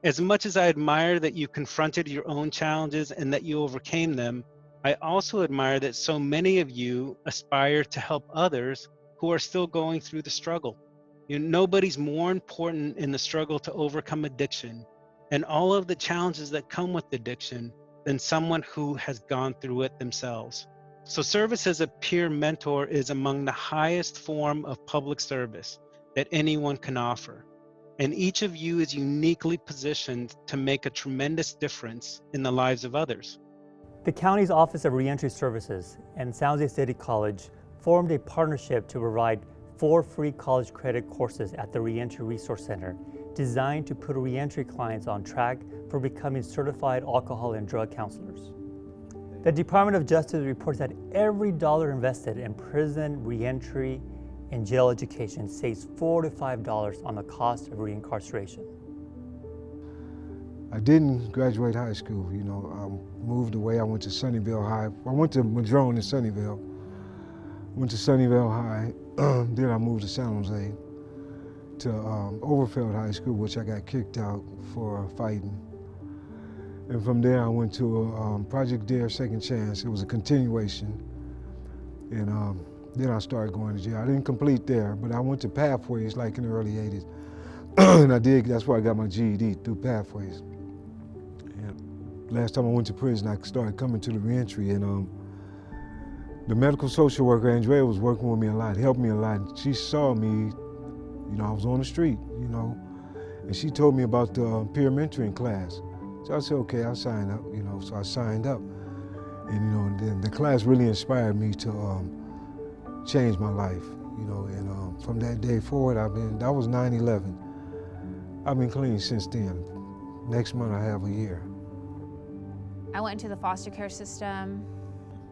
As much as I admire that you confronted your own challenges and that you overcame them, I also admire that so many of you aspire to help others who are still going through the struggle. Nobody's more important in the struggle to overcome addiction and all of the challenges that come with addiction than someone who has gone through it themselves. So service as a peer mentor is among the highest form of public service that anyone can offer. And each of you is uniquely positioned to make a tremendous difference in the lives of others. The county's Office of Reentry Services and San Jose City College formed a partnership to provide 4 free college credit courses at the Reentry Resource Center, designed to put reentry clients on track for becoming certified alcohol and drug counselors. The Department of Justice reports that every dollar invested in prison, reentry, and jail education saves $4 to $5 on the cost of reincarceration. I didn't graduate high school, I moved away. I went to Sunnyvale High. I went to Madrone in Sunnyvale. Went to Sunnyvale High, then I moved to San Jose to Overfield High School, which I got kicked out for fighting. And from there I went to Project Dare Second Chance. It was a continuation. And then I started going to jail. I didn't complete there, but I went to Pathways like in the early 80s. And that's where I got my GED, through Pathways. And last time I went to prison, I started coming to the reentry, and the medical social worker, Andrea, was working with me a lot, helped me a lot. She saw me, I was on the street, and she told me about the peer mentoring class. So I said, okay, I'll sign up, so I signed up. And, then the class really inspired me to changed my life, and from that day forward, that was 9/11. I've been clean since then. Next month I have a year. I went into the foster care system,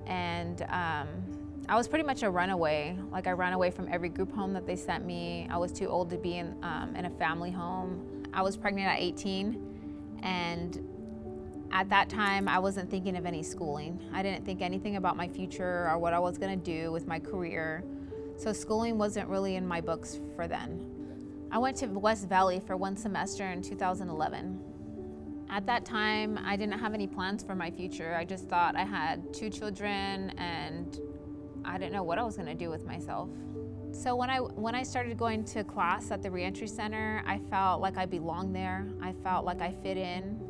and I was pretty much a runaway. Like, I ran away from every group home that they sent me. I was too old to be in a family home. I was pregnant at 18, and at that time, I wasn't thinking of any schooling. I didn't think anything about my future or what I was gonna do with my career. So schooling wasn't really in my books for then. I went to West Valley for 1 semester in 2011. At that time, I didn't have any plans for my future. I just thought I had 2 children and I didn't know what I was gonna do with myself. So when I started going to class at the Reentry Center, I felt like I belonged there. I felt like I fit in.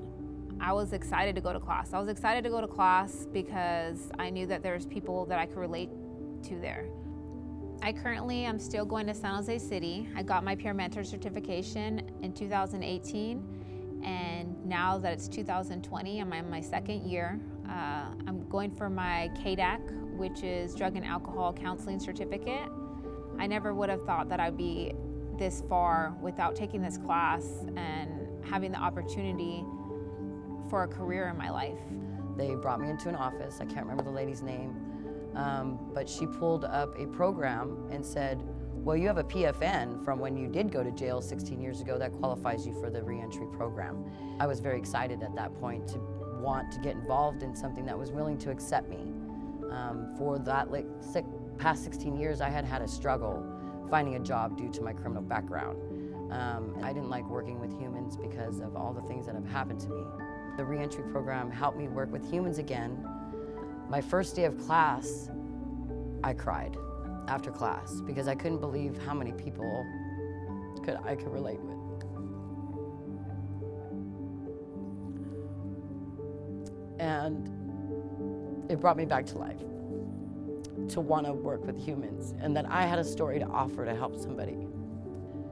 I was excited to go to class. I was excited to go to class because I knew that there's people that I could relate to there. I currently am still going to San Jose City. I got my peer mentor certification in 2018, and now that it's 2020, I'm in my 2nd year. I'm going for my KDAC, which is Drug and Alcohol Counseling Certificate. I never would have thought that I'd be this far without taking this class and having the opportunity for a career in my life. They brought me into an office. I can't remember the lady's name, but she pulled up a program and said, well, you have a PFN from when you did go to jail 16 years ago that qualifies you for the reentry program. I was very excited at that point to want to get involved in something that was willing to accept me. For that past 16 years, I had had a struggle finding a job due to my criminal background. I didn't like working with humans because of all the things that have happened to me. The reentry program helped me work with humans again. My first day of class, I cried after class because I couldn't believe how many people I could relate with. And it brought me back to life, to want to work with humans, and that I had a story to offer to help somebody.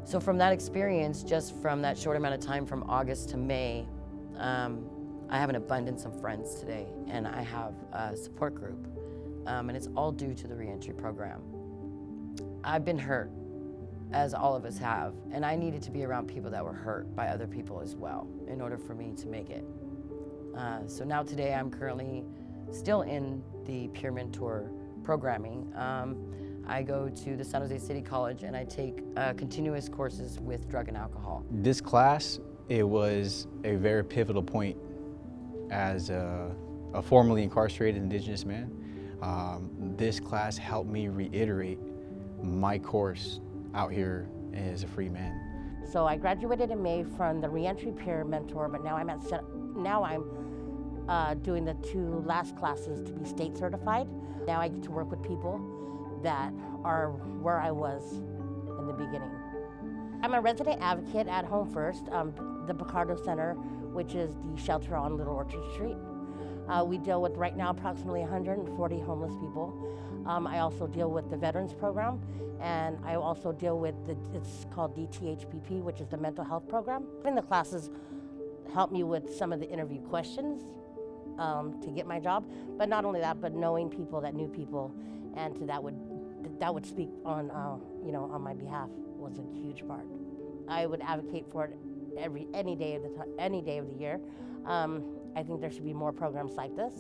So from that experience, just from that short amount of time from August to May, I have an abundance of friends today, and I have a support group, and it's all due to the reentry program. I've been hurt, as all of us have, and I needed to be around people that were hurt by other people as well in order for me to make it. So now today I'm currently still in the peer mentor programming. I go to the San Jose City College and I take continuous courses with drug and alcohol. This class, it was a very pivotal point as a formerly incarcerated Indigenous man. This class helped me reiterate my course out here as a free man. So I graduated in May from the Reentry peer mentor, but now I'm doing the 2 last classes to be state certified. Now I get to work with people that are where I was in the beginning. I'm a resident advocate at Home First, the Picardo Center, which is the shelter on Little Orchard Street. We deal with right now approximately 140 homeless people. I also deal with the Veterans Program, and I also deal with it's called DTHPP, which is the mental health program. And the classes help me with some of the interview questions to get my job, but not only that, but knowing people that knew people, and that would speak on on my behalf was a huge part. I would advocate for it any day of the year. I think there should be more programs like this.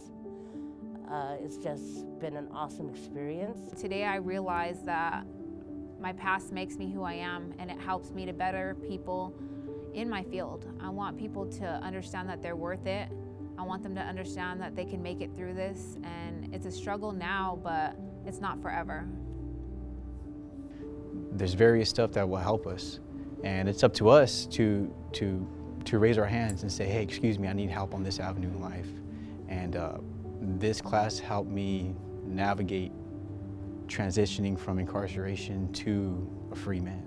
It's just been an awesome experience. Today I realize that my past makes me who I am, and it helps me to better people in my field. I want people to understand that they're worth it. I want them to understand that they can make it through this, and it's a struggle now, but it's not forever. There's various stuff that will help us, and it's up to us to raise our hands and say, hey, excuse me, I need help on this avenue in life. And this class helped me navigate transitioning from incarceration to a free man.